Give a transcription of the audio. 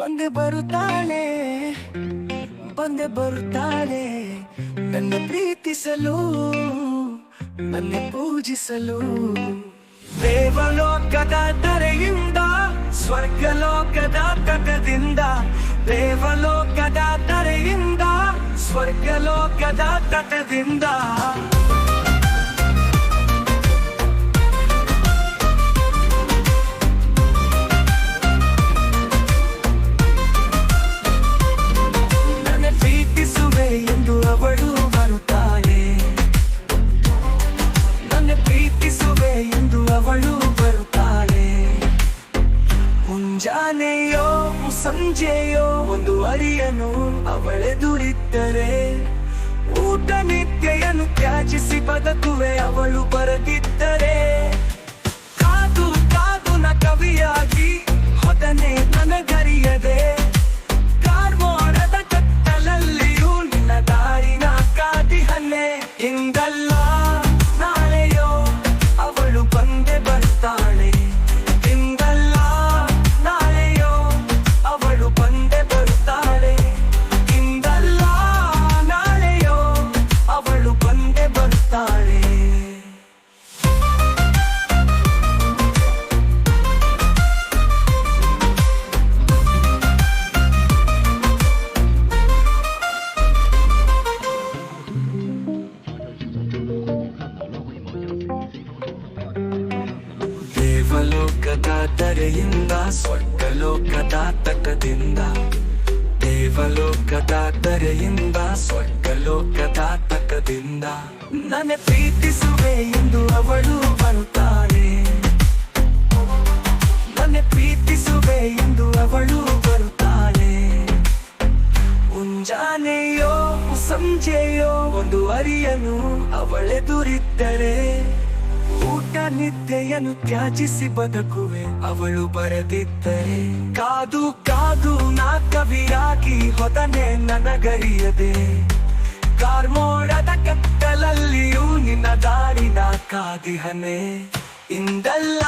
ಬಂದೆ ಬರುತ್ತಾಳೆ ಬಂದೆ ಬರುತ್ತಾಳೆ ನನ್ನ ಪ್ರೀತಿಸಲು ನನ್ನ ಪೂಜಿಸಲು ದೇವಲೋಕದ ಧರೆಯಿಂದ ಸ್ವರ್ಗಲೋಕದ ತಟದಿಂದ ದೇವಲೋಕದ ಧರೆಯಿಂದ ಸ್ವರ್ಗಲೋಕದ ತಟದಿಂದ ಎಂದು ಅವಳು ಬರುತ್ತಾಳೆ ನನ್ನ ಪ್ರೀತಿಸುವೆ ಎಂದು ಅವಳು ಬರುತ್ತಾಳೆ ಮುಂಜಾನೆಯೋ ಸಂಜೆಯೋ ಒಂದು ಅರಿಯನು ಅವಳೆದುರಿದ್ದರೆ ಊಟ ನಿತ್ಯೆಯನ್ನು ತ್ಯಾಜಿಸಿ ಬದುಕುವೆ ಅವಳು ಬರದಿದ್ದರೆ ಕಾದು ಕಾದು ನ ಕವಿಯಾಗಿ ಹೊದನೆ ನನಗರಿಯದೆ ಕಾರ್ಮೋಡದ ಕತ್ತಲಲ್ಲಿಯೂ ನಿನ್ನ ದಾರಿನ ಕಾದಿಹನೆ ಇಂದಲ್ಲ ನಾಳೆಯೋ ಅವಳು ಬಂದೆ ಬರ್ತಾಳೆ ಇಂದಲ್ಲ ನಾಳೆಯೋ ಅವಳು ಬಂದೆ ಬರ್ತಾಳೆ ಇಂದಲ್ಲ ನಾಳೆಯೋ ಅವಳು ಬಂದೆ ಬರ್ತಾಳೆ ದೇವಲೋಕದ ಧರೆಯಿಂದ ಸ್ವರ್ಗಲೋಕದ ತಟದಿಂದ ದೇವಲೋಕದ ಧರೆಯಿಂದ ಸ್ವರ್ಗಲೋಕದ ತಟದಿಂದ ನನ್ನ ಪ್ರೀತಿಸುವೆ ಎಂದು ಅವಳು ಬರುತ್ತಾಳೆ ನನ್ನ ಪ್ರೀತಿಸುವೆ ಎಂದು ಅವಳು ಬರುತ್ತಾಳೆ ಮುಂಜಾನೆಯೋ ಸಂಜೆಯೋ ಒಂದು ಅರಿಯನು ಅವಳೆದುರಿದ್ದರೆ ಊಟ ನಿದ್ದೆಯನ್ನು ತ್ಯಾಜಿಸಿ ಬದುಕುವೆ ಅವಳು ಬರದಿದ್ದರೆ ಕಾದು ಕಾದು ನಾ ಕವಿಯಾಗಿ ಹೊದನೆ ನನಗರಿಯದೆ ಕಾರ್ಮೋಡದ ಕತ್ತಲಲ್ಲಿಯೂ ನಿನ್ನ ದಾರಿನ ಕಾದಿಹನೆ ಇಂದಲ್ಲ